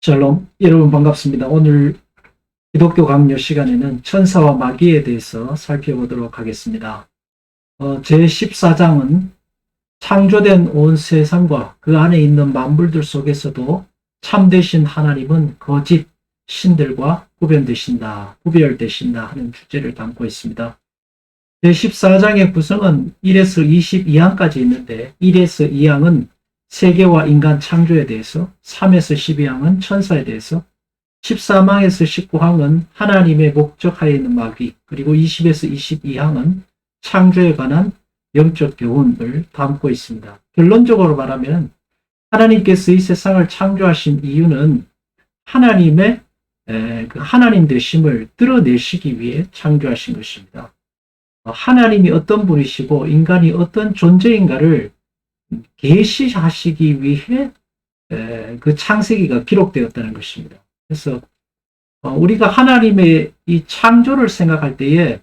샬롬, 여러분 반갑습니다. 오늘 기독교 강요 시간에는 천사와 마귀에 대해서 살펴보도록 하겠습니다. 제14장은 창조된 온 세상과 그 안에 있는 만물들 속에서도 참되신 하나님은 거짓 신들과 구별되신다 하는 주제를 담고 있습니다. 제14장의 구성은 1에서 22항까지 있는데 1에서 2항은 세계와 인간 창조에 대해서, 3에서 12항은 천사에 대해서, 13항에서 19항은 하나님의 목적하에 있는 마귀, 그리고 20에서 22항은 창조에 관한 영적 교훈을 담고 있습니다. 결론적으로 말하면 하나님께서 이 세상을 창조하신 이유는 하나님의 그 하나님 되심을 드러내시기 위해 창조하신 것입니다. 하나님이 어떤 분이시고 인간이 어떤 존재인가를 계시하시기 위해 그 창세기가 기록되었다는 것입니다. 그래서 우리가 하나님의 이 창조를 생각할 때에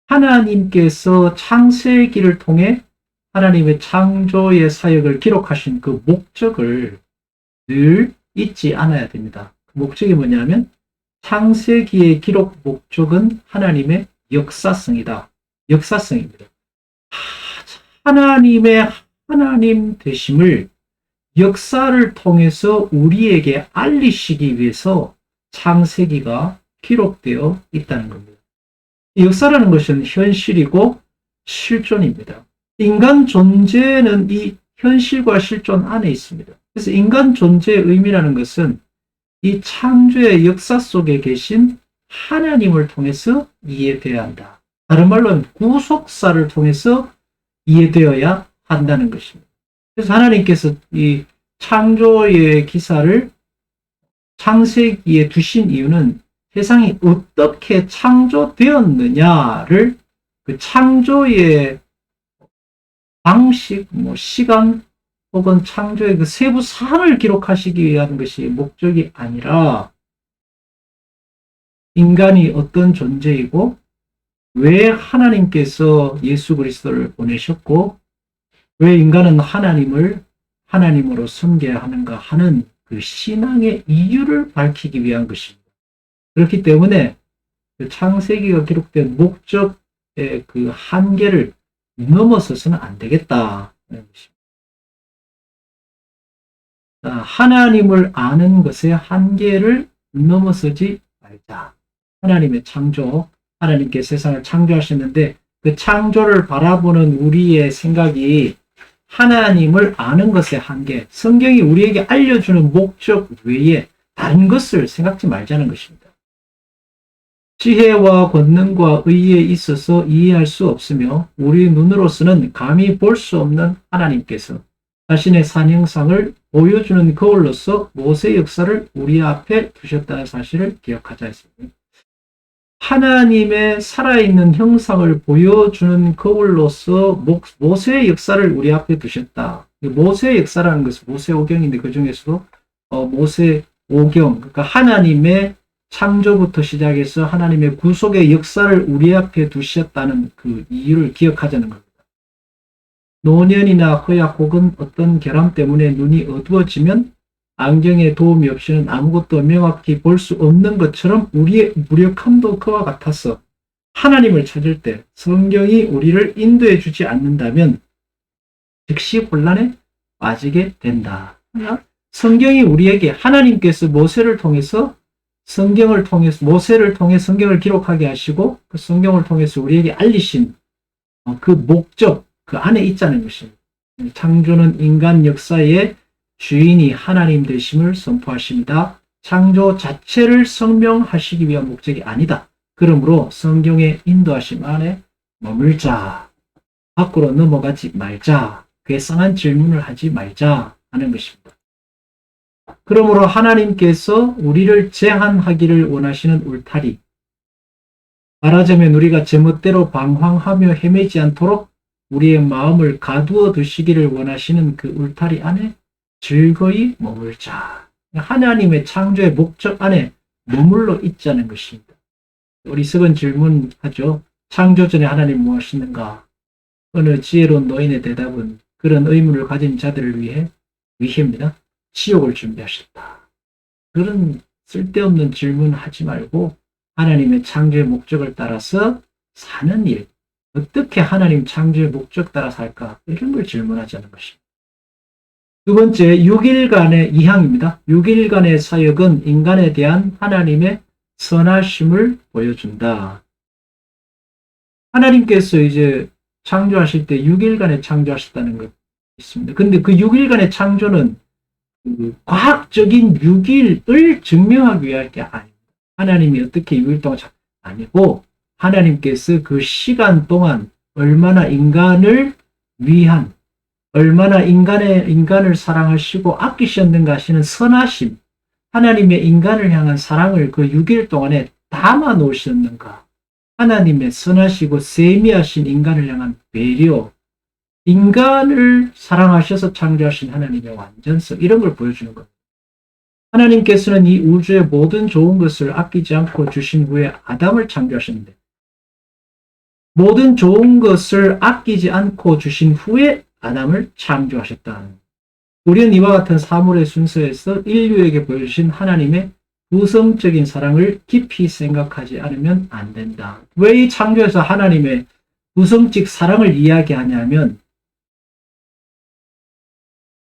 하나님께서 창세기를 통해 하나님의 창조의 사역을 기록하신 그 목적을 늘 잊지 않아야 됩니다. 그 목적이 뭐냐면 창세기의 기록 목적은 하나님의 역사성이다. 역사성입니다. 하나님의 하나님 되심을 역사를 통해서 우리에게 알리시기 위해서 창세기가 기록되어 있다는 겁니다. 역사라는 것은 현실이고 실존입니다. 인간 존재는 이 현실과 실존 안에 있습니다. 그래서 인간 존재의 의미라는 것은 이 창조의 역사 속에 계신 하나님을 통해서 이해되어야 한다. 다른 말로는 구속사를 통해서 이해되어야 한다는 것입니다. 그래서 하나님께서 이 창조의 기사를 창세기에 두신 이유는 세상이 어떻게 창조되었느냐를 그 창조의 방식, 시간 혹은 창조의 그 세부 사항을 기록하시기 위한 것이 목적이 아니라 인간이 어떤 존재이고 왜 하나님께서 예수 그리스도를 보내셨고 왜 인간은 하나님을 하나님으로 섬겨야 하는가 하는 그 신앙의 이유를 밝히기 위한 것입니다. 그렇기 때문에 그 창세기가 기록된 목적의 그 한계를 넘어서서는 안 되겠다는 것입니다. 하나님을 아는 것의 한계를 넘어서지 말자. 하나님의 창조, 하나님께 세상을 창조하셨는데 그 창조를 바라보는 우리의 생각이 하나님을 아는 것의 한계, 성경이 우리에게 알려주는 목적 외에 다른 것을 생각지 말자는 것입니다. 지혜와 권능과 의에 있어서 이해할 수 없으며 우리 눈으로서는 감히 볼 수 없는 하나님께서 자신의 산 형상을 보여주는 거울로서 모세의 역사를 우리 앞에 두셨다는 사실을 기억하자 했습니다. 하나님의 살아있는 형상을 보여주는 거울로서 모세의 역사를 우리 앞에 두셨다. 모세의 역사라는 것은 모세오경인데 그 중에서도 모세오경, 그러니까 하나님의 창조부터 시작해서 하나님의 구속의 역사를 우리 앞에 두셨다는 그 이유를 기억하자는 겁니다. 노년이나 허약 혹은 어떤 결함 때문에 눈이 어두워지면 안경의 도움이 없이는 아무것도 명확히 볼 수 없는 것처럼 우리의 무력함도 그와 같아서 하나님을 찾을 때 성경이 우리를 인도해 주지 않는다면 즉시 혼란에 빠지게 된다. 성경이 우리에게 하나님께서 모세를 통해서 모세를 통해 성경을 기록하게 하시고 그 성경을 통해서 우리에게 알리신 그 목적, 그 안에 있자는 것입니다. 창조는 인간 역사의 주인이 하나님 되심을 선포하십니다. 창조 자체를 설명하시기 위한 목적이 아니다. 그러므로 성경의 인도하심 안에 머물자. 밖으로 넘어가지 말자. 괴상한 질문을 하지 말자 하는 것입니다. 그러므로 하나님께서 우리를 제한하기를 원하시는 울타리. 말하자면 우리가 제멋대로 방황하며 헤매지 않도록 우리의 마음을 가두어 두시기를 원하시는 그 울타리 안에 즐거이 머물자. 하나님의 창조의 목적 안에 머물러 있자는 것입니다. 어리석은 질문하죠. 창조 전에 하나님 무엇이는가? 어느 지혜로운 노인의 대답은 그런 의문을 가진 자들을 위해입니다. 지옥을 준비하셨다. 그런 쓸데없는 질문 하지 말고 하나님의 창조의 목적을 따라서 사는 일, 어떻게 하나님 창조의 목적 따라 살까? 이런 걸 질문하자는 것입니다. 두 번째, 6일간의 이항입니다. 6일간의 사역은 인간에 대한 하나님의 선하심을 보여준다. 하나님께서 이제 창조하실 때 6일간에 창조하셨다는 것 있습니다. 근데 그 6일간의 창조는 그 과학적인 6일을 증명하기 위할 게 아닙니다. 하나님이 어떻게 6일 동안 아니고 하나님께서 그 시간 동안 얼마나 인간을 위한, 얼마나 인간을 사랑하시고 아끼셨는가 하시는 선하심, 하나님의 인간을 향한 사랑을 그 6일 동안에 담아 놓으셨는가, 하나님의 선하시고 세미하신 인간을 향한 배려, 인간을 사랑하셔서 창조하신 하나님의 완전성, 이런 걸 보여주는 겁니다. 하나님께서는 이 우주의 모든 좋은 것을 아끼지 않고 주신 후에 아담을 창조하셨는데, 모든 좋은 것을 아끼지 않고 주신 후에 아담을 창조하셨다. 우리는 이와 같은 사물의 순서에서 인류에게 보여주신 하나님의 구성적인 사랑을 깊이 생각하지 않으면 안 된다. 왜 이 창조에서 하나님의 구성적 사랑을 이야기하냐면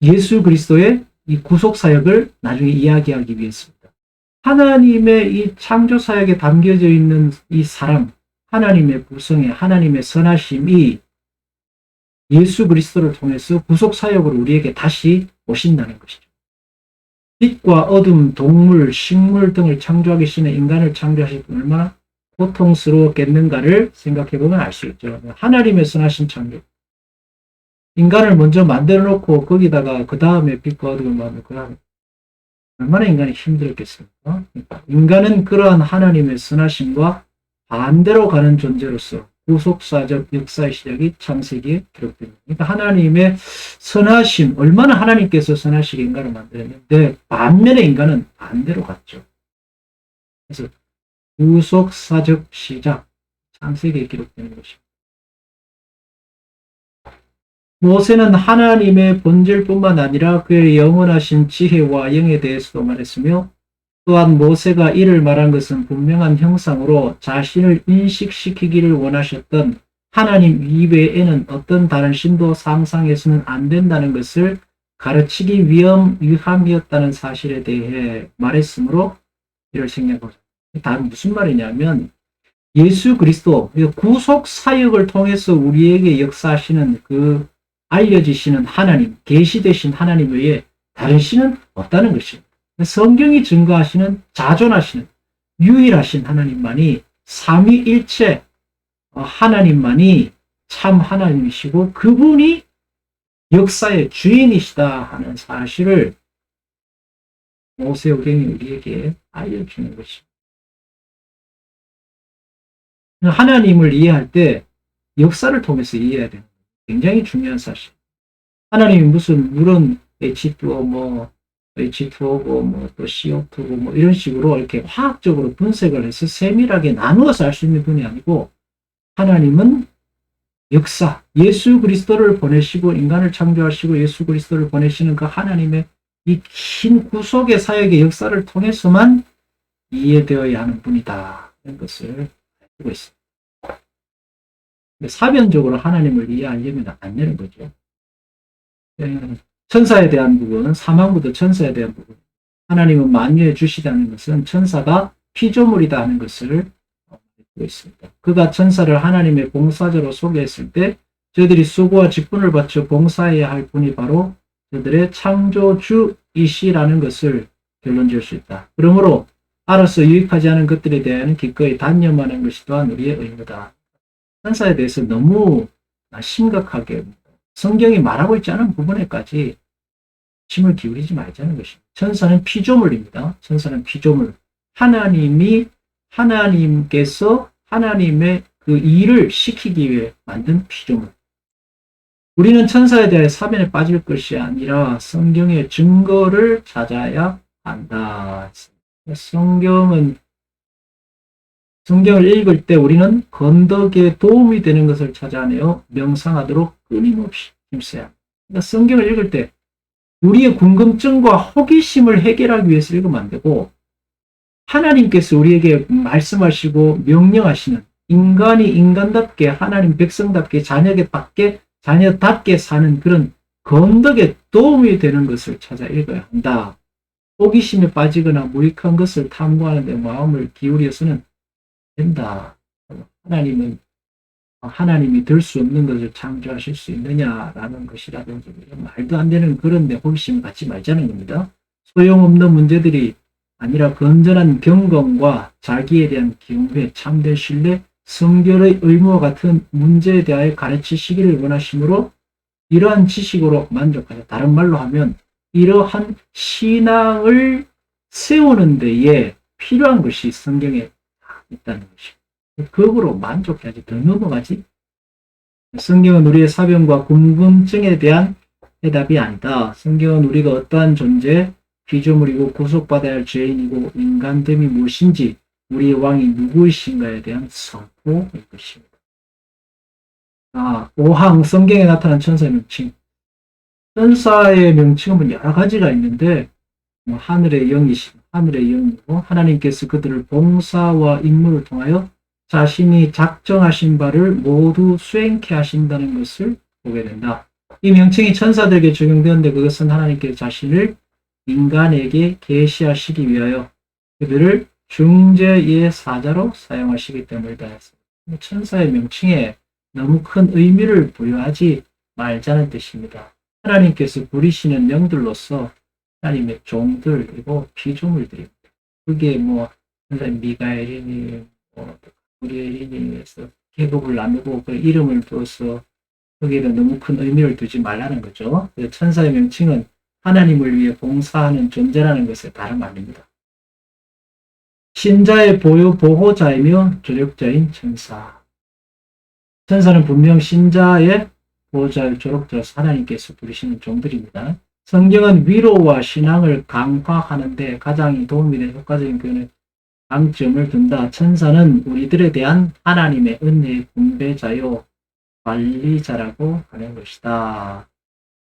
예수 그리스도의 이 구속사역을 나중에 이야기하기 위해서입니다. 하나님의 이 창조사역에 담겨져 있는 이 사랑, 하나님의 구성에 하나님의 선하심이 예수 그리스도를 통해서 구속사역으로 우리에게 다시 오신다는 것이죠. 빛과 어둠, 동물, 식물 등을 창조하기 계시는 인간을 창조하실 때 얼마나 고통스러웠겠는가를 생각해보면 알 수 있죠. 하나님의 선하신 창조. 인간을 먼저 만들어 놓고 거기다가 그 다음에 빛과 어둠을 만들고 그 다음에 얼마나 인간이 힘들었겠습니까? 인간은 그러한 하나님의 선하심과 반대로 가는 존재로서 구속사적 역사의 시작이 창세기에 기록됩니다. 그러니까 하나님의 선하심, 얼마나 하나님께서 선하시게 인간을 만들었는데 반면에 인간은 반대로 갔죠. 그래서 구속사적 시작, 창세기에 기록되는 것입니다. 모세는 하나님의 본질뿐만 아니라 그의 영원하신 지혜와 영에 대해서도 말했으며 또한 모세가 이를 말한 것은 분명한 형상으로 자신을 인식시키기를 원하셨던 하나님 이외에는 어떤 다른 신도 상상해서는 안 된다는 것을 가르치기 위함이었다는 사실에 대해 말했으므로 이를 생략하죠. 다 무슨 말이냐면 예수 그리스도 구속 사역을 통해서 우리에게 역사하시는 그 알려지시는 하나님, 계시되신 하나님 외에 다른 신은 없다는 것입니다. 성경이 증거하시는 자존하시는 유일하신 하나님만이 삼위일체 하나님만이 참 하나님이시고 그분이 역사의 주인이시다 하는 사실을 모세오경이 우리에게 알려주는 것입니다. 하나님을 이해할 때 역사를 통해서 이해해야 됩니다. 굉장히 중요한 사실. 하나님이 무슨 물은 H2O H2O고 또 CO2고 이런 식으로 이렇게 화학적으로 분석을 해서 세밀하게 나누어서 알 수 있는 분이 아니고 하나님은 역사, 예수 그리스도를 보내시고 인간을 창조하시고 예수 그리스도를 보내시는 그 하나님의 이 긴 구속의 사역의 역사를 통해서만 이해되어야 하는 분이다. 이런 것을 알고 있습니다. 사변적으로 하나님을 이해하려면 안 되는 거죠. 천사에 대한 부분은 사망부터 천사에 대한 부분. 하나님은 만유해 주시다는 것은 천사가 피조물이다 하는 것을 알고 있습니다. 그가 천사를 하나님의 봉사자로 소개했을 때 저들이 수고와 직분을 바쳐 봉사해야 할 분이 바로 저들의 창조주이시라는 것을 결론 지을 수 있다. 그러므로 알아서 유익하지 않은 것들에 대한 기꺼이 단념하는 것이 또한 우리의 의무다. 천사에 대해서 너무 심각하게 성경이 말하고 있지 않은 부분에까지 힘을 기울이지 말자는 것입니다. 천사는 피조물입니다. 천사는 피조물. 하나님께서 하나님의 그 일을 시키기 위해 만든 피조물. 우리는 천사에 대해 사변에 빠질 것이 아니라 성경의 증거를 찾아야 한다. 성경을 읽을 때 우리는 건덕에 도움이 되는 것을 찾아내어 명상하도록 끊임없이 힘써야 합니다. 그러니까 성경을 읽을 때 우리의 궁금증과 호기심을 해결하기 위해서 읽으면 안 되고, 하나님께서 우리에게 말씀하시고 명령하시는, 인간이 인간답게, 하나님 백성답게, 자녀답게 사는 그런 건덕에 도움이 되는 것을 찾아 읽어야 한다. 호기심에 빠지거나 무익한 것을 탐구하는 데 마음을 기울여서는 된다. 하나님이 될 수 없는 것을 창조하실 수 있느냐라는 것이라든지 말도 안 되는 그런 데 호기심을 갖지 말자는 겁니다. 소용없는 문제들이 아니라 건전한 경건과 자기에 대한 경외, 참된 신뢰, 성결의 의무와 같은 문제에 대하여 가르치시기를 원하시므로 이러한 지식으로 만족하자. 다른 말로 하면 이러한 신앙을 세우는 데에 필요한 것이 성경에 있다는 것이고, 그거로 만족해야지 더 넘어가지. 성경은 우리의 사병과 궁금증에 대한 해답이 아니다. 성경은 우리가 어떠한 존재, 피조물이고 구속받아야 할 죄인이고 인간됨이 무엇인지, 우리의 왕이 누구이신가에 대한 선포일 것입니다. 5항 성경에 나타난 천사의 명칭. 천사의 명칭은 여러 가지가 있는데, 하늘의 영이시고 하늘의 영이고 하나님께서 그들을 봉사와 임무를 통하여 자신이 작정하신 바를 모두 수행케 하신다는 것을 보게 된다. 이 명칭이 천사들에게 적용되었는데 그것은 하나님께서 자신을 인간에게 계시하시기 위하여 그들을 중재의 사자로 사용하시기 때문이다 했습니다. 천사의 명칭에 너무 큰 의미를 부여하지 말자는 뜻입니다. 하나님께서 부리시는 영들로서 하나님의 종들이고 피조물들입니다. 그게 미가엘이니 우리엘이니 해서 계급을 나누고 그 이름을 두어서 거기에는 너무 큰 의미를 두지 말라는 거죠. 천사의 명칭은 하나님을 위해 봉사하는 존재라는 것에 다름 아닙니다. 신자의 보호자이며 조력자인 천사. 천사는 분명 신자의 보호자의 조력자로서 하나님께서 부르시는 종들입니다. 성경은 위로와 신앙을 강화하는 데 가장 도움이 되는 효과적인 교훈의 강점을 둔다. 천사는 우리들에 대한 하나님의 은혜의 분배자요 관리자라고 하는 것이다.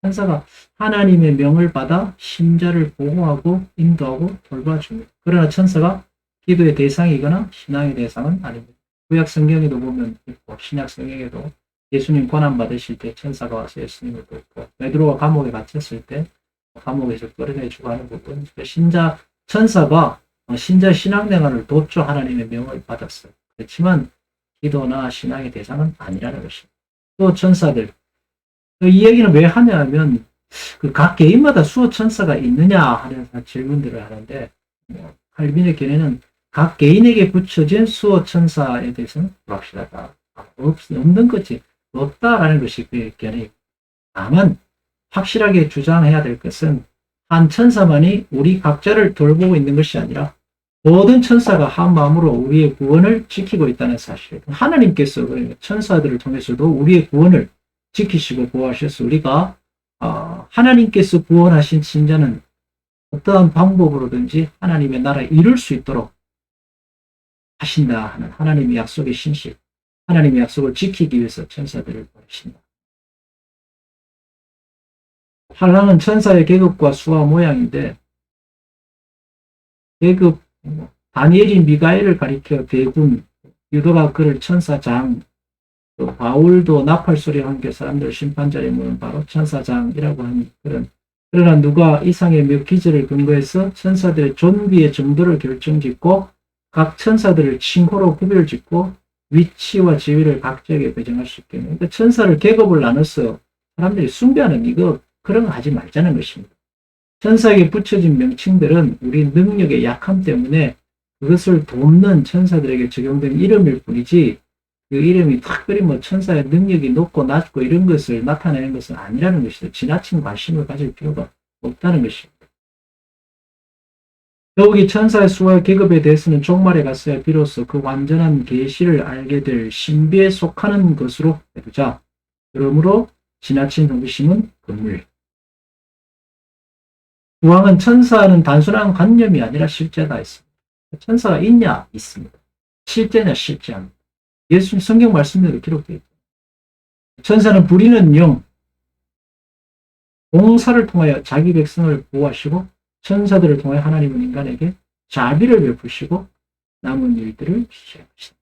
천사가 하나님의 명을 받아 신자를 보호하고 인도하고 돌봐줍니다. 그러나 천사가 기도의 대상이거나 신앙의 대상은 아닙니다. 구약 성경에도 보면 있고 신약 성경에도 예수님 고난 받으실 때 천사가 와서 예수님을 돕고 베드로가 감옥에 갇혔을 때 감옥에서 끌어내주고 하는 부분, 천사가 신자 신앙생활을 돕죠. 하나님의 명을 받았어요. 그렇지만 기도나 신앙의 대상은 아니라는 것입니다. 또 천사들, 이 얘기는 왜 하냐 하면 각 개인마다 수호 천사가 있느냐 하는 질문들을 하는데, 칼빈의 견해는 각 개인에게 붙여진 수호 천사에 대해서는 불확실하다. 없는 거지. 없다라는 것이 그의 견해입니다. 다만 확실하게 주장해야 될 것은 한 천사만이 우리 각자를 돌보고 있는 것이 아니라 모든 천사가 한 마음으로 우리의 구원을 지키고 있다는 사실. 하나님께서 천사들을 통해서도 우리의 구원을 지키시고 보호하셔서 우리가 하나님께서 구원하신 신자는 어떠한 방법으로든지 하나님의 나라에 이룰 수 있도록 하신다 하는 하나님의 약속의 신실, 하나님의 약속을 지키기 위해서 천사들을 보내신다. 환랑은 천사의 계급과 수와 모양인데, 계급, 다니엘이 미가엘을 가리켜 대군, 유도가 그를 천사장, 또 바울도 나팔소리와 함께 사람들 심판자리에 모는 바로 천사장이라고 하는 그러나 누가 이상의 몇 기절을 근거해서 천사들의 존귀의 정도를 결정짓고 각 천사들을 칭호로 구별짓고 위치와 지위를 각자에게 배정할 수 있게. 그러니까 천사를 계급을 나눠서 사람들이 숭배하는 그런 거 하지 말자는 것입니다. 천사에게 붙여진 명칭들은 우리 능력의 약함 때문에 그것을 돕는 천사들에게 적용된 이름일 뿐이지, 그 이름이 특별히 천사의 능력이 높고 낮고 이런 것을 나타내는 것은 아니라는 것이죠. 지나친 관심을 가질 필요가 없다는 것입니다. 더욱이 천사의 수와 계급에 대해서는 종말에 갔어야 비로소 그 완전한 계시를 알게 될 신비에 속하는 것으로 해두자. 그러므로 지나친 호기심은 금물. 구왕은 천사는 단순한 관념이 아니라 실제다 했습니다. 천사가 있냐? 있습니다. 실제냐? 실제 합니다. 예수님 성경 말씀대로 기록되어 있다. 천사는 부리는 영, 봉사를 통하여 자기 백성을 보호하시고 천사들을 통하여 하나님은 인간에게 자비를 베푸시고 남은 일들을 시작하신다.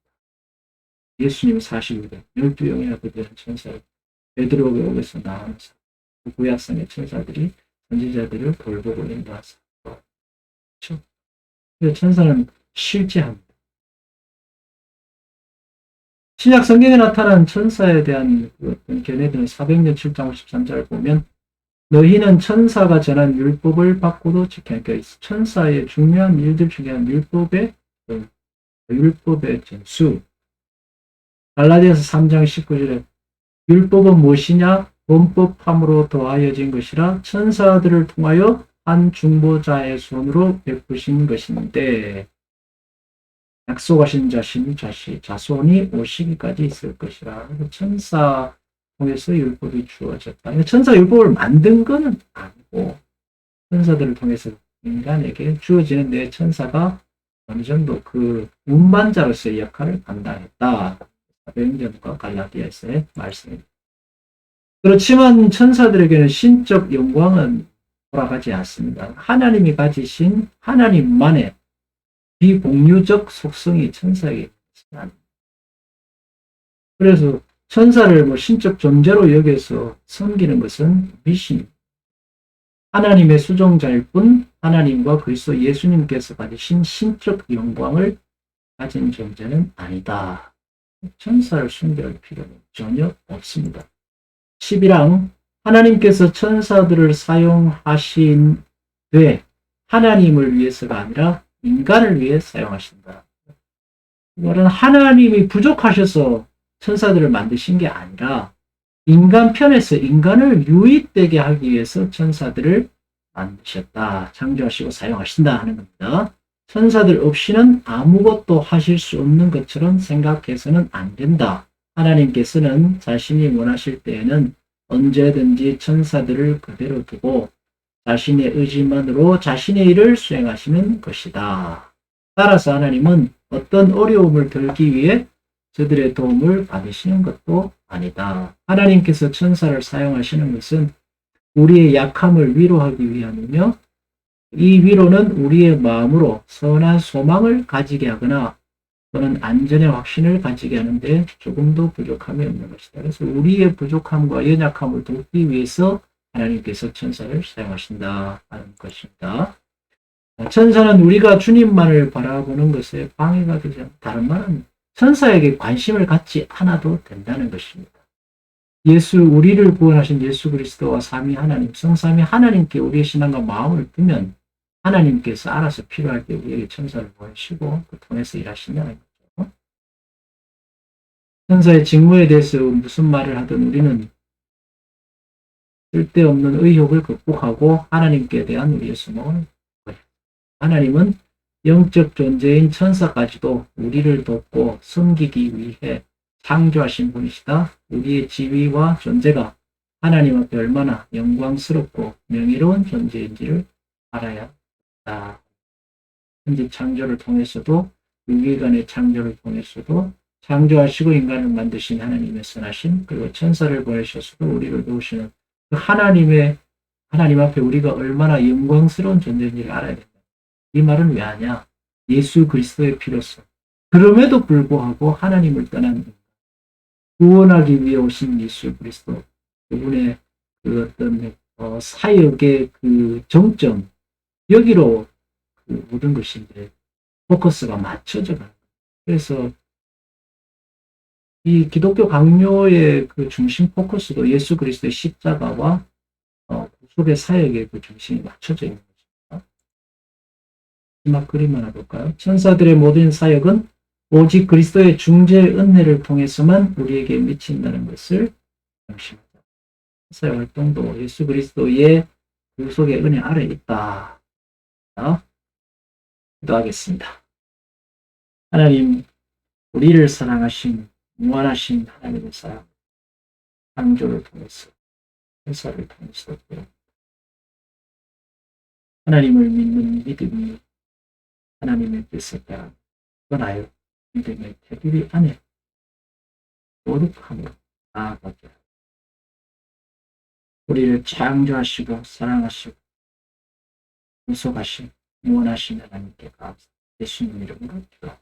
예수님 40일에 12명이나 그들은 천사를 베드로에게서 나오면서 구약성의 천사들이 선지자들을 돌보고 인도하사. 그렇죠? 천사는 실제합니다. 신약 성경에 나타난 천사에 대한 어떤 견해들은 400년 7장 53절을 보면 너희는 천사가 전한 율법을 받고도 지켜야 하니까 천사의 중요한 일들 중에 한 율법의 전수. 갈라디아서 3장 19절에 율법은 무엇이냐? 범법함으로 더하여진 것이라 천사들을 통하여 한 중보자의 손으로 베푸신 것인데 약속하신 자손이 오시기까지 있을 것이라. 천사 통해서 율법이 주어졌다. 천사 율법을 만든 것은 아니고 천사들을 통해서 인간에게 주어지는 내 천사가 어느 정도 그 운반자로서의 역할을 감당했다. 사도행전과 갈라디아서의 말씀입니다. 그렇지만 천사들에게는 신적 영광은 돌아가지 않습니다. 하나님이 가지신 하나님만의 비공유적 속성이 천사에게 있습니다. 그래서 천사를 신적 존재로 여겨서 섬기는 것은 미신. 하나님의 수종자일 뿐 하나님과 그리스도 예수님께서 가지신 신적 영광을 가진 존재는 아니다. 천사를 숭배할 필요는 전혀 없습니다. 11항 하나님께서 천사들을 사용하신 되 하나님을 위해서가 아니라 인간을 위해 사용하신다. 이거는 하나님이 부족하셔서 천사들을 만드신 게 아니라 인간 편에서 인간을 유익되게 하기 위해서 천사들을 만드셨다. 창조하시고 사용하신다 하는 겁니다. 천사들 없이는 아무것도 하실 수 없는 것처럼 생각해서는 안 된다. 하나님께서는 자신이 원하실 때에는 언제든지 천사들을 그대로 두고 자신의 의지만으로 자신의 일을 수행하시는 것이다. 따라서 하나님은 어떤 어려움을 덜기 위해 저들의 도움을 받으시는 것도 아니다. 하나님께서 천사를 사용하시는 것은 우리의 약함을 위로하기 위함이며 이 위로는 우리의 마음으로 선한 소망을 가지게 하거나 또는 안전의 확신을 가지게 하는데 조금도 부족함이 없는 것이다. 그래서 우리의 부족함과 연약함을 돕기 위해서 하나님께서 천사를 사용하신다 하는 것입니다. 천사는 우리가 주님만을 바라보는 것에 방해가 되지 않다. 다른 말은 천사에게 관심을 갖지 않아도 된다는 것입니다. 우리를 구원하신 예수 그리스도와 삼위 하나님, 성삼위 하나님께 우리의 신앙과 마음을 두면 하나님께서 알아서 필요할 때 우리에게 천사를 보내시고 그 통해서 일하신다는 거죠. 천사의 직무에 대해서 무슨 말을 하든 우리는 쓸데없는 의혹을 극복하고 하나님께 대한 우리의 수목을 하나님은 영적 존재인 천사까지도 우리를 돕고 섬기기 위해 창조하신 분이시다. 우리의 지위와 존재가 하나님 앞에 얼마나 영광스럽고 명예로운 존재인지를 알아야 한다. 현재 창조를 통해서도 유기관의 창조를 통해서도 창조하시고 인간을 만드신 하나님의 선하심 그리고 천사를 보내셔서도 우리를 도우시는 그 하나님 앞에 우리가 얼마나 영광스러운 존재인지를 알아야 된다. 이 말은 왜 하냐? 예수 그리스도의 피로서 그럼에도 불구하고 하나님을 떠난 구원하기 위해 오신 예수 그리스도 그분의 그 어떤 사역의 그 정점 여기로 그 모든 것이 이제 포커스가 맞춰져 가는 거예요. 그래서 이 기독교 강요의 그 중심 포커스도 예수 그리스도의 십자가와 구속의 사역의 그 중심이 맞춰져 있는 것입니다. 마지막 그림 하나 볼까요? 천사들의 모든 사역은 오직 그리스도의 중재 은혜를 통해서만 우리에게 미친다는 것을 명심하자. 사역 활동도 예수 그리스도의 구속의 은혜 아래에 있다. 기도하겠습니다. 하나님, 우리를 사랑하신 무한하신 하나님의 사랑, 창조를 통해서, 천사를 통해서 하나님을 믿는 믿음이 하나님의 뜻에 따라 떠나요. 믿음의 테두리 안에 거룩함으로 나아가게 우리를 창조하시고 사랑하시고 구속하신 구원하신 하나님께 감사 예수님 이름으로 기도합니다.